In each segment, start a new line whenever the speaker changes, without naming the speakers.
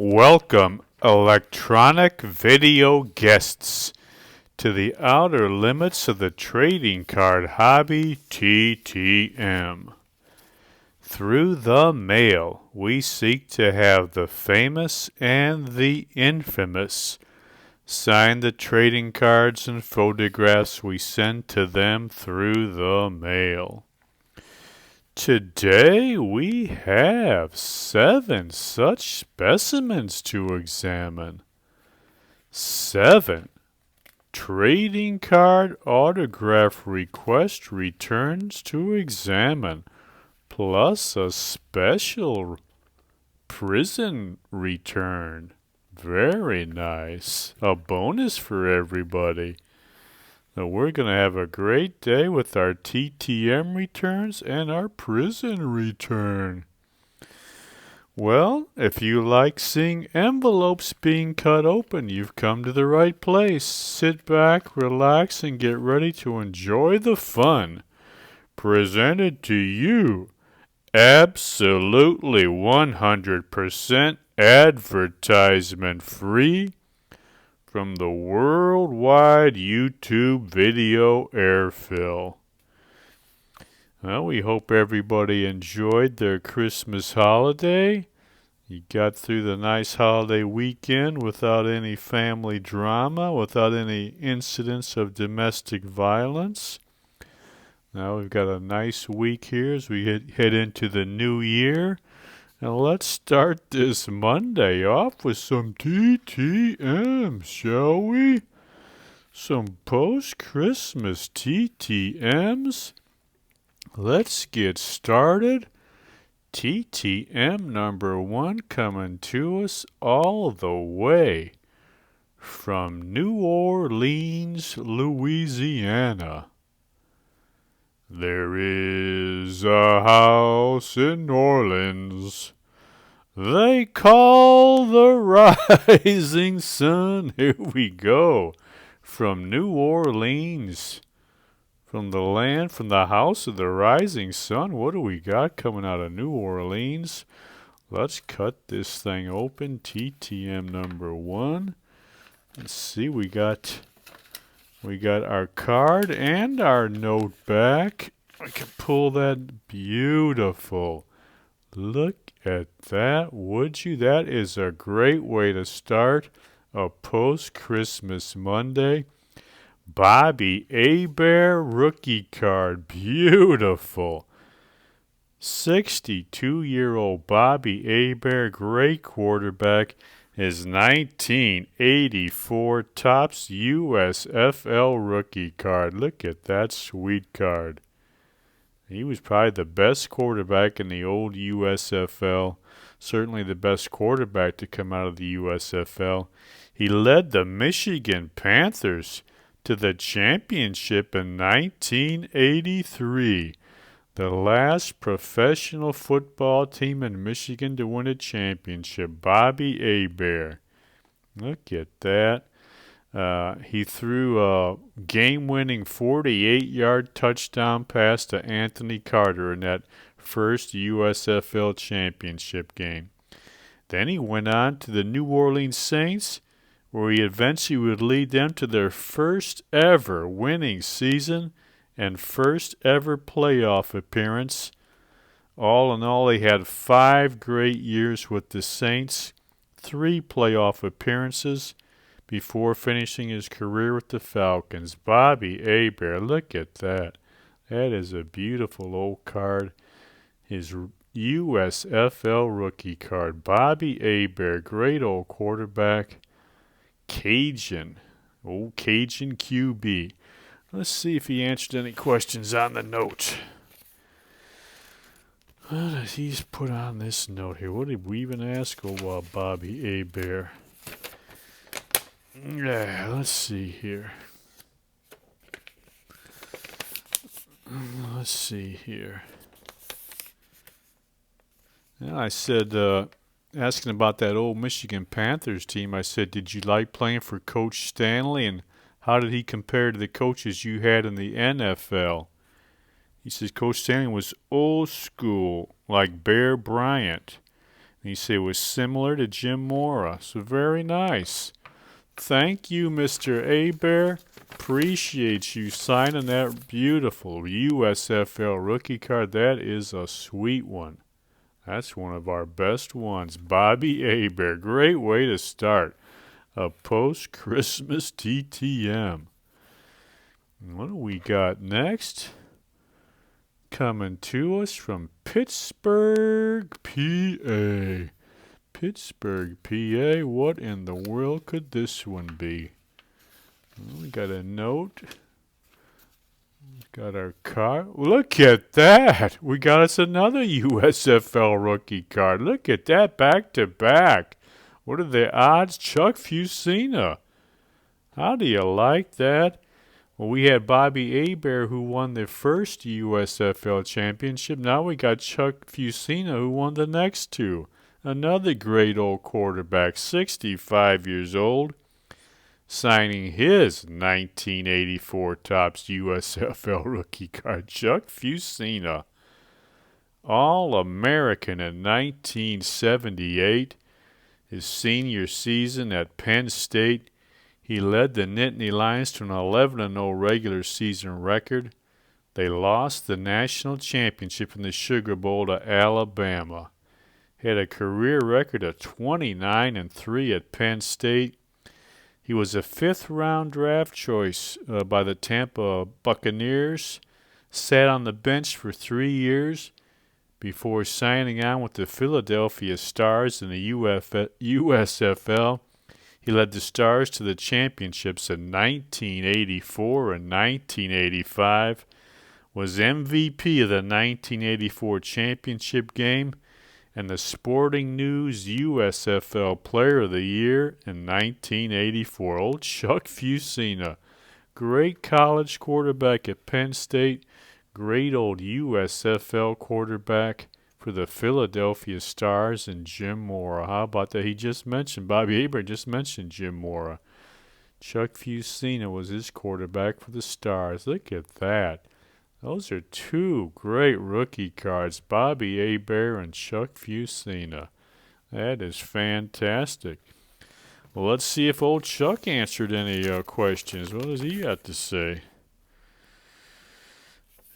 Welcome, electronic video guests, to the outer limits of the trading card hobby TTM. Through the mail, we seek to have the famous and the infamous sign the trading cards and photographs we send to them through the mail. Today we have 7 such specimens to examine. 7 trading card autograph request returns to examine, plus a special prison return. Very nice. A bonus for everybody. So we're going to have a great day with our TTM returns and our prison return. Well, if you like seeing envelopes being cut open, you've come to the right place. Sit back, relax, and get ready to enjoy the fun. Presented to you, absolutely 100% advertisement free, from the worldwide YouTube video airfill. Well, we hope everybody enjoyed their Christmas holiday. You got through the nice holiday weekend without any family drama, without any incidents of domestic violence. Now we've got a nice week here as we head into the new year. Now let's start this Monday off with some TTMs, shall we? Some post-Christmas TTMs. Let's get started. TTM number 1 coming to us all the way from New Orleans, Louisiana. There is a house in New Orleans they call the Rising Sun. Here we go. From New Orleans, from the house of the Rising Sun. What do we got coming out of New Orleans? Let's cut this thing open. TTM number 1. Let's see, we got our card and our note back. I can pull that. Beautiful. Look at that, would you? That is a great way to start a post-Christmas Monday. Bobby Hebert rookie card. Beautiful. 62-year-old Bobby Hebert, great quarterback. His 1984 Topps USFL rookie card. Look at that sweet card. He was probably the best quarterback in the old USFL. Certainly the best quarterback to come out of the USFL. He led the Michigan Panthers to the championship in 1983. The last professional football team in Michigan to win a championship. Bobby Hebert. Look at that. He threw a game-winning 48-yard touchdown pass to Anthony Carter in that first USFL championship game. Then he went on to the New Orleans Saints, where he eventually would lead them to their first ever winning season and first ever playoff appearance. All in all, he had 5 great years with the Saints, 3 playoff appearances, before finishing his career with the Falcons. Bobby Hebert, look at that. That is a beautiful old card. His USFL rookie card. Bobby Hebert, great old quarterback. Cajun, old Cajun QB. Let's see if he answered any questions on the note. What did he put on this note here? What did we even ask Bobby Hebert? Yeah, let's see here. Let's see here. Yeah, I said, asking about that old Michigan Panthers team, I said, did you like playing for Coach Stanley, and how did he compare to the coaches you had in the NFL? He says Coach Stanley was old school, like Bear Bryant. And you say it was similar to Jim Mora. So very nice. Thank you, Mr. Abear. Appreciate you signing that beautiful USFL rookie card. That is a sweet one. That's one of our best ones. Bobby Abear. Great way to start a post-Christmas TTM. What do we got next? Coming to us from Pittsburgh, PA. Pittsburgh, PA. What in the world could this one be? Well, we got a note. Got our card. Look at that. We got us another USFL rookie card. Look at that, back to back. What are the odds? Chuck Fusina. How do you like that? Well, we had Bobby Abear who won the first USFL championship. Now we got Chuck Fusina who won the next two. Another great old quarterback, 65 years old, signing his 1984 Topps USFL rookie card. Chuck Fusina, All-American in 1978. His senior season at Penn State, he led the Nittany Lions to an 11-0 regular season record. They lost the national championship in the Sugar Bowl to Alabama. Had a career record of 29-3 at Penn State. He was a fifth-round draft choice by the Tampa Buccaneers. Sat on the bench for 3 years before signing on with the Philadelphia Stars in the USFL. He led the Stars to the championships in 1984 and 1985. Was MVP of the 1984 championship game and the Sporting News USFL Player of the Year in 1984. Old Chuck Fusina. Great college quarterback at Penn State. Great old USFL quarterback for the Philadelphia Stars and Jim Mora. How about that? He just mentioned, Bobby Abear just mentioned Jim Mora. Chuck Fusina was his quarterback for the Stars. Look at that. Those are two great rookie cards, Bobby Abear and Chuck Fusina. That is fantastic. Well, let's see if old Chuck answered any questions. What does he have to say?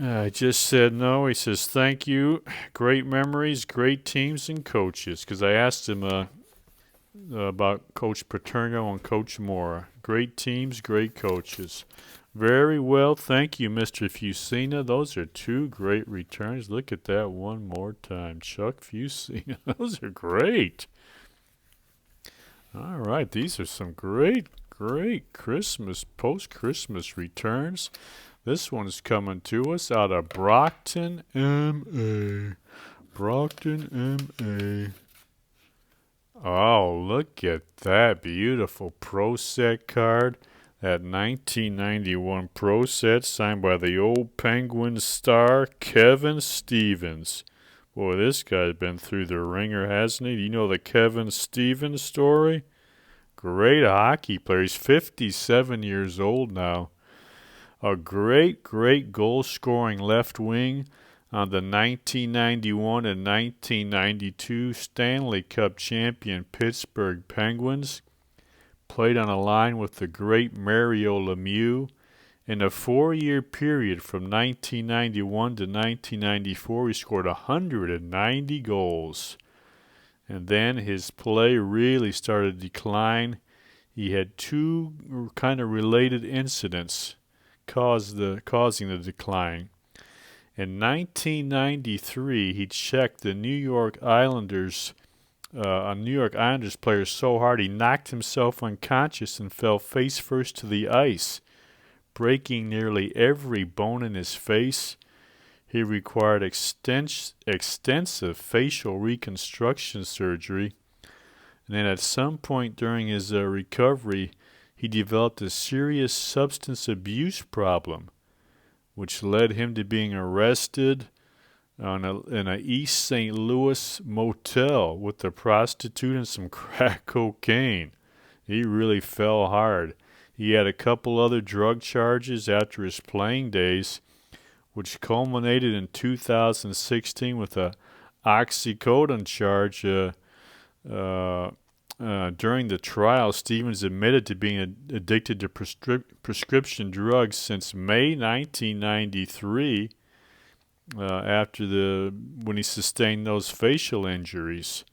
I just said no. He says, thank you. Great memories, great teams, and coaches. Because I asked him about Coach Paterno and Coach Mora. Great teams, great coaches. Very well. Thank you, Mr. Fusina. Those are two great returns. Look at that one more time. Chuck Fusina. Those are great. All right. These are some great Christmas, post-Christmas returns. This one's coming to us out of Brockton, MA. Brockton, MA. Oh, look at that beautiful Pro Set card. That 1991 Pro Set signed by the old Penguins star Kevin Stevens. Boy, this guy's been through the ringer, hasn't he? Do you know the Kevin Stevens story? Great hockey player. He's 57 years old now. A great goal-scoring left wing on the 1991 and 1992 Stanley Cup champion Pittsburgh Penguins. Played on a line with the great Mario Lemieux. In a 4-year period from 1991 to 1994, he scored 190 goals. And then his play really started to decline. He had two kind of related incidents causing the decline. In 1993, he checked the New York Islanders, a New York Islanders player so hard he knocked himself unconscious and fell face first to the ice, breaking nearly every bone in his face. He required extensive facial reconstruction surgery. And then at some point during his recovery, he developed a serious substance abuse problem, which led him to being arrested in a East St. Louis motel with a prostitute and some crack cocaine. He really fell hard. He had a couple other drug charges after his playing days, which culminated in 2016 with a oxycodone charge During the trial, Stevens admitted to being addicted to prescription drugs since May 1993, when he sustained those facial injuries.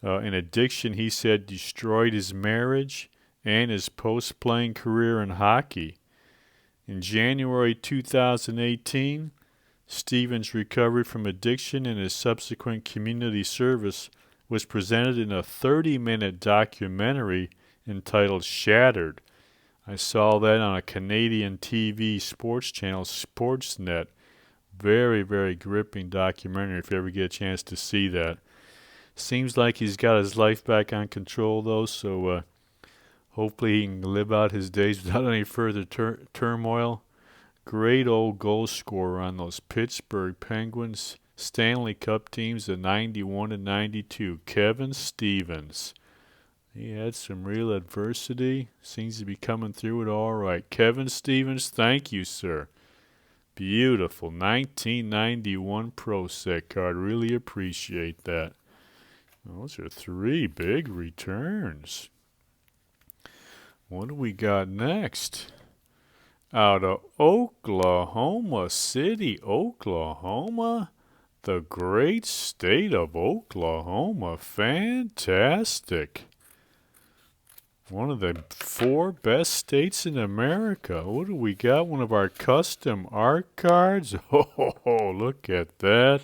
An addiction, he said, destroyed his marriage and his post-playing career in hockey. In January 2018, Stevens' recovery from addiction and his subsequent community service was presented in a 30-minute documentary entitled Shattered. I saw that on a Canadian TV sports channel, Sportsnet. Very, very gripping documentary if you ever get a chance to see that. Seems like he's got his life back on control, though, so hopefully he can live out his days without any further turmoil. Great old goal scorer on those Pittsburgh Penguins Stanley Cup teams of 91 and 92, Kevin Stevens. He had some real adversity. Seems to be coming through it all right. Kevin Stevens, thank you, sir. Beautiful 1991 Pro Set card. Really appreciate that. Those are 3 big returns. What do we got next? Out of Oklahoma City, Oklahoma. The great state of Oklahoma. Fantastic. One of the 4 best states in America. What do we got? One of our custom art cards. Oh, look at that.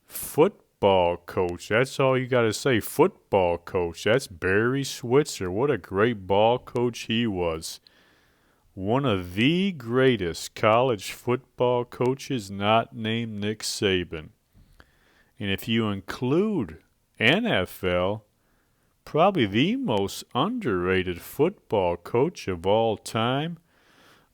Football coach. That's all you got to say. Football coach. That's Barry Switzer. What a great ball coach he was. One of the greatest college football coaches not named Nick Saban. And if you include NFL, probably the most underrated football coach of all time.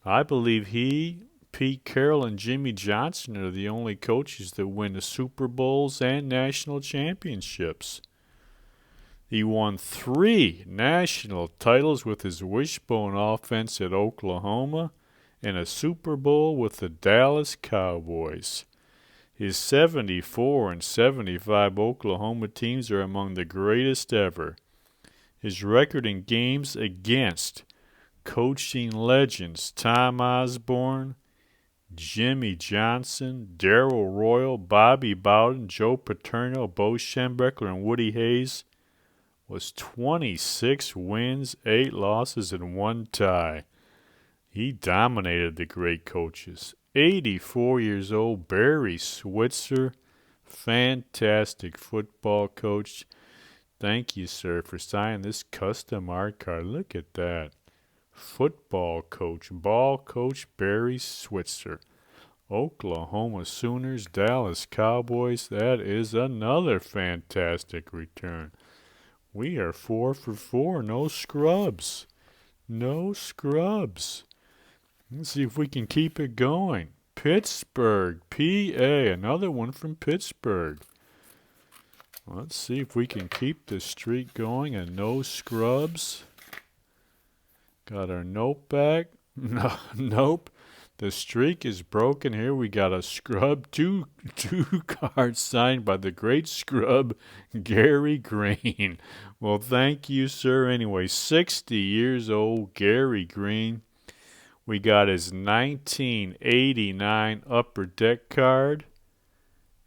I believe he, Pete Carroll, and Jimmy Johnson are the only coaches that win the Super Bowls and national championships. He won 3 national titles with his wishbone offense at Oklahoma and a Super Bowl with the Dallas Cowboys. His 74 and 75 Oklahoma teams are among the greatest ever. His record in games against coaching legends Tom Osborne, Jimmy Johnson, Darrell Royal, Bobby Bowden, Joe Paterno, Bo Schembechler, and Woody Hayes was 26 wins, 8 losses, and 1 tie. He dominated the great coaches. 84 years old, Barry Switzer, fantastic football coach. Thank you, sir, for signing this custom art card. Look at that. Football coach, ball coach Barry Switzer. Oklahoma Sooners, Dallas Cowboys. That is another fantastic return. We are 4 for 4. No scrubs. No scrubs. Let's see if we can keep it going. Pittsburgh, PA. Another one from Pittsburgh. Let's see if we can keep the streak going and no scrubs. Got our note back. No, nope. The streak is broken here. We got a scrub. Two cards signed by the great scrub, Gary Green. Well, thank you, sir. Anyway, 60 years old, Gary Green. We got his 1989 Upper Deck card.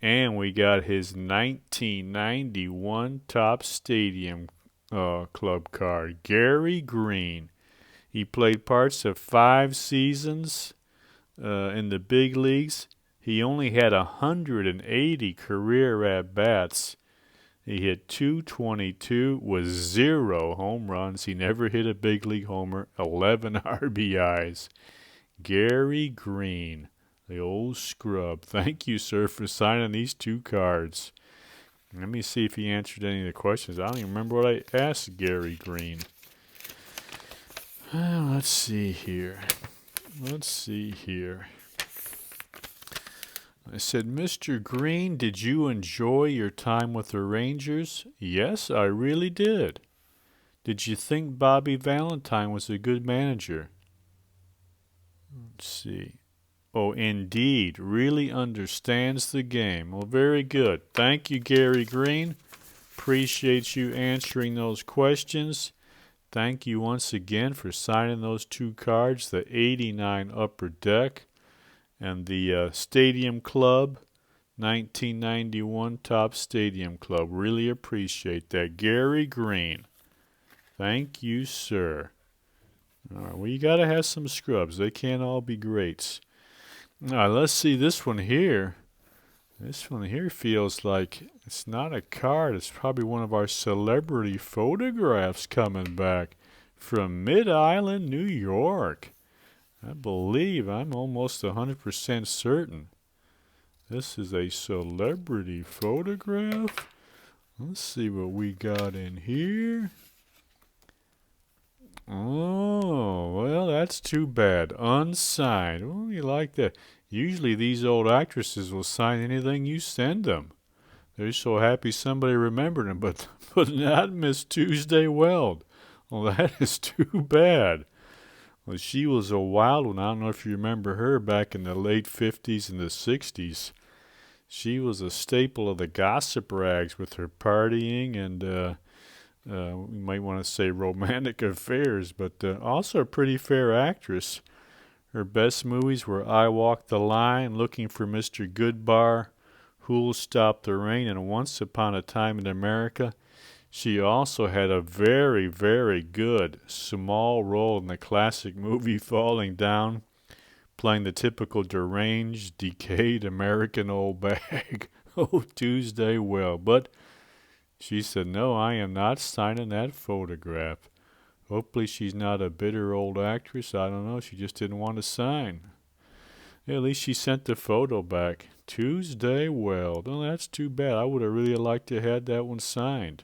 And we got his 1991 Top Stadium Club card, Gary Green. He played parts of 5 seasons in the big leagues. He only had 180 career at-bats. He hit .222 with 0 home runs. He never hit a big league homer, 11 RBIs. Gary Green, the old scrub. Thank you, sir, for signing these 2 cards. Let me see if he answered any of the questions. I don't even remember what I asked Gary Green. Let's see here. I said, Mr. Green, did you enjoy your time with the Rangers? Yes, I really did. Did you think Bobby Valentine was a good manager? Let's see. Oh, indeed. Really understands the game. Well, very good. Thank you, Gary Green. Appreciate you answering those questions. Thank you once again for signing those 2 cards, the 89 Upper Deck and the Stadium Club, 1991 Top Stadium Club. Really appreciate that. Gary Green. Thank you, sir. All right, well, you got to have some scrubs. They can't all be greats. All right, let's see this one here. This one here feels like it's not a card. It's probably one of our celebrity photographs coming back from Mid-Island, New York. I believe, I'm almost 100% certain. This is a celebrity photograph. Let's see what we got in here. Oh, well, that's too bad. Unsigned. Oh, you like that. Usually these old actresses will sign anything you send them. They're so happy somebody remembered them, but not Miss Tuesday Weld. Well, that is too bad. Well, she was a wild one. I don't know if you remember her back in the late 50s and the 60s. She was a staple of the gossip rags with her partying and we might want to say romantic affairs, but also a pretty fair actress. Her best movies were I Walk the Line, Looking for Mr. Goodbar, Who'll Stop the Rain, and Once Upon a Time in America. She also had a very, very good small role in the classic movie Falling Down, playing the typical deranged, decayed American old bag. Oh, Tuesday Weld. But she said, no, I am not signing that photograph. Hopefully she's not a bitter old actress. I don't know. She just didn't want to sign. Yeah, at least she sent the photo back. Tuesday Weld. Oh, that's too bad. I would have really liked to have had that one signed.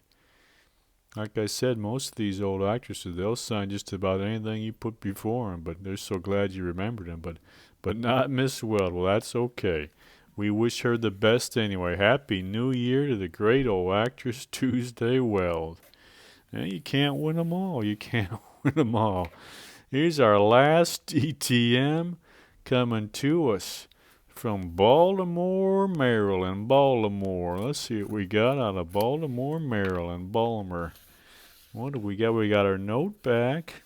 Like I said, most of these old actresses, they'll sign just about anything you put before them, but they're so glad you remembered them. But not Miss Weld. Well, that's okay. We wish her the best anyway. Happy New Year to the great old actress Tuesday Weld. And you can't win them all. You can't win them all. Here's our last TTM coming to us from Baltimore, Maryland. Baltimore. Let's see what we got out of Baltimore, Maryland. Balmer. What do we got? We got our note back.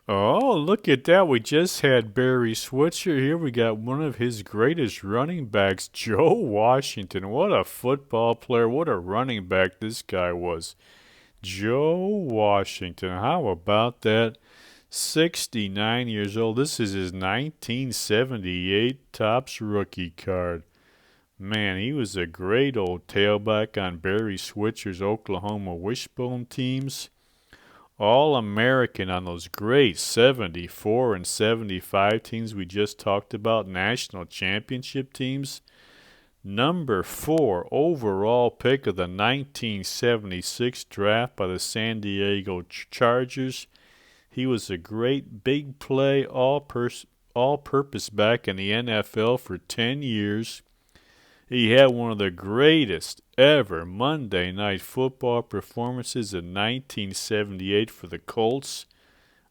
Oh, look at that. We just had Barry Switzer here. We got one of his greatest running backs, Joe Washington. What a football player. What a running back this guy was. Joe Washington. How about that? 69 years old. This is his 1978 Topps rookie card. Man, he was a great old tailback on Barry Switzer's Oklahoma Wishbone teams. All-American on those great 74 and 75 teams we just talked about, national championship teams. Number 4 overall pick of the 1976 draft by the San Diego Chargers. He was a great big play all-purpose back in the NFL for 10 years. He had one of the greatest ever Monday Night Football performances in 1978 for the Colts.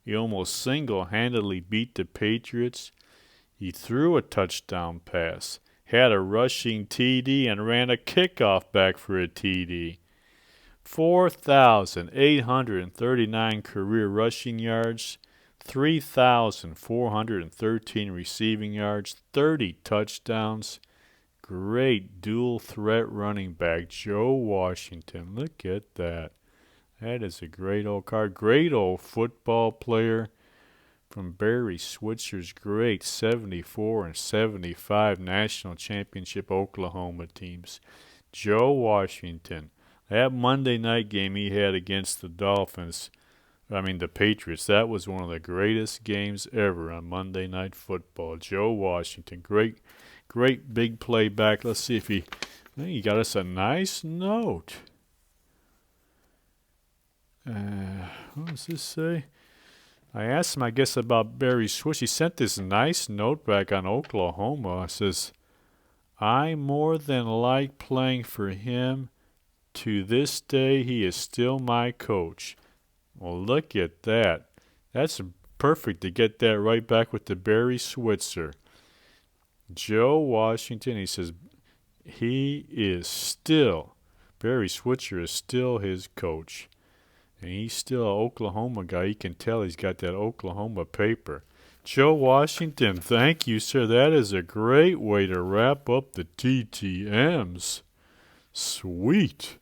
He almost single-handedly beat the Patriots. He threw a touchdown pass, had a rushing TD, and ran a kickoff back for a TD. 4,839 career rushing yards, 3,413 receiving yards, 30 touchdowns. Great dual threat running back, Joe Washington. Look at that. That is a great old card. Great old football player from Barry Switzer's great 74 and 75 national championship Oklahoma teams. Joe Washington. That Monday night game he had against the the Patriots, that was one of the greatest games ever on Monday Night Football. Joe Washington. Great big play back. Let's see if he got us a nice note. What does this say? I asked him, I guess, about Barry Swish. He sent this nice note back on Oklahoma. It says, I more than like playing for him. To this day, he is still my coach. Well, look at that. That's perfect to get that right back with the Barry Switzer. Joe Washington, he says, he is still Barry Switzer is still his coach. And he's still an Oklahoma guy. You can tell he's got that Oklahoma paper. Joe Washington, thank you, sir. That is a great way to wrap up the TTMs. Sweet.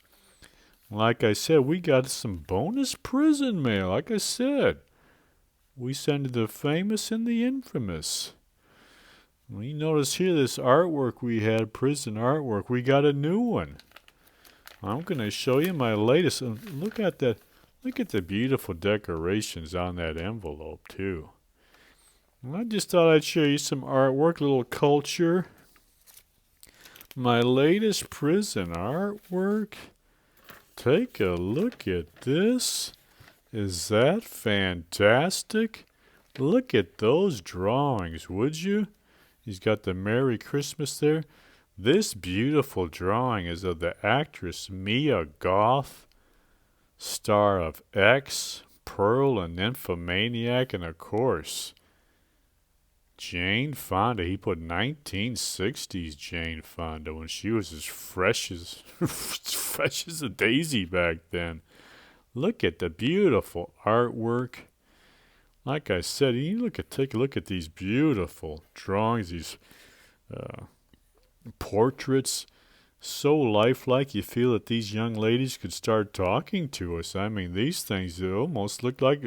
Like I said, we got some bonus prison mail. Like I said, we send the famous and the infamous. Well, you notice here this artwork we had, prison artwork. We got a new one. I'm going to show you my latest. Look at that. Look at the beautiful decorations on that envelope, too. I just thought I'd show you some artwork, little culture. My latest prison artwork. Take a look at this. Is that fantastic? Look at those drawings, would you? He's got the Merry Christmas there. This beautiful drawing is of the actress Mia Goth, star of X, Pearl, and Nymphomaniac, and of course, Jane Fonda. He put 1960s Jane Fonda when she was as fresh as fresh as a daisy back then. Look at the beautiful artwork. Like I said, take a look at these beautiful drawings, these portraits. So lifelike, you feel that these young ladies could start talking to us. I mean, these things almost look like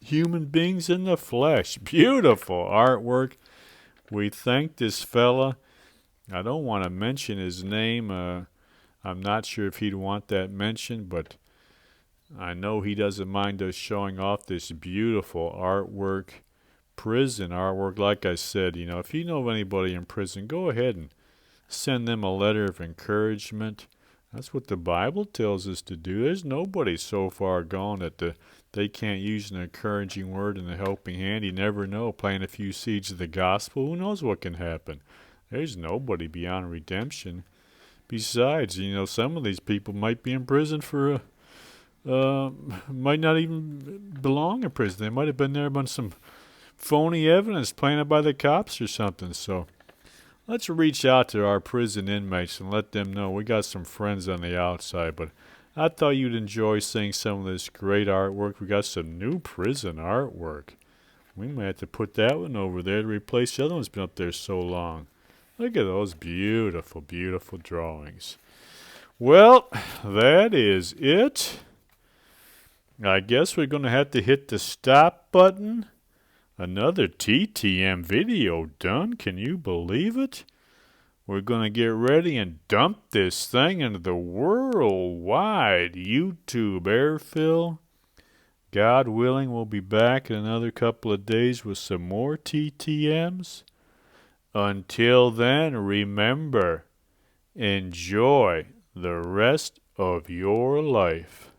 human beings in the flesh. Beautiful artwork. We thank this fella. I don't want to mention his name. I'm not sure if he'd want that mentioned, but I know he doesn't mind us showing off this beautiful artwork, prison artwork. Like I said, if you know of anybody in prison, go ahead and send them a letter of encouragement. That's what the Bible tells us to do. There's nobody so far gone that they can't use an encouraging word and a helping hand. You never know. Plant a few seeds of the gospel. Who knows what can happen? There's nobody beyond redemption. Besides, some of these people might be in prison for might not even belong in prison. They might have been there on some phony evidence planted by the cops or something. So let's reach out to our prison inmates and let them know we got some friends on the outside. But I thought you'd enjoy seeing some of this great artwork. We got some new prison artwork. We might have to put that one over there to replace the other one's been up there so long. Look at those beautiful, beautiful drawings. Well, that is it. I guess we're going to have to hit the stop button. Another TTM video done. Can you believe it? We're going to get ready and dump this thing into the worldwide YouTube airfill. God willing, we'll be back in another couple of days with some more TTMs. Until then, remember, enjoy the rest of your life.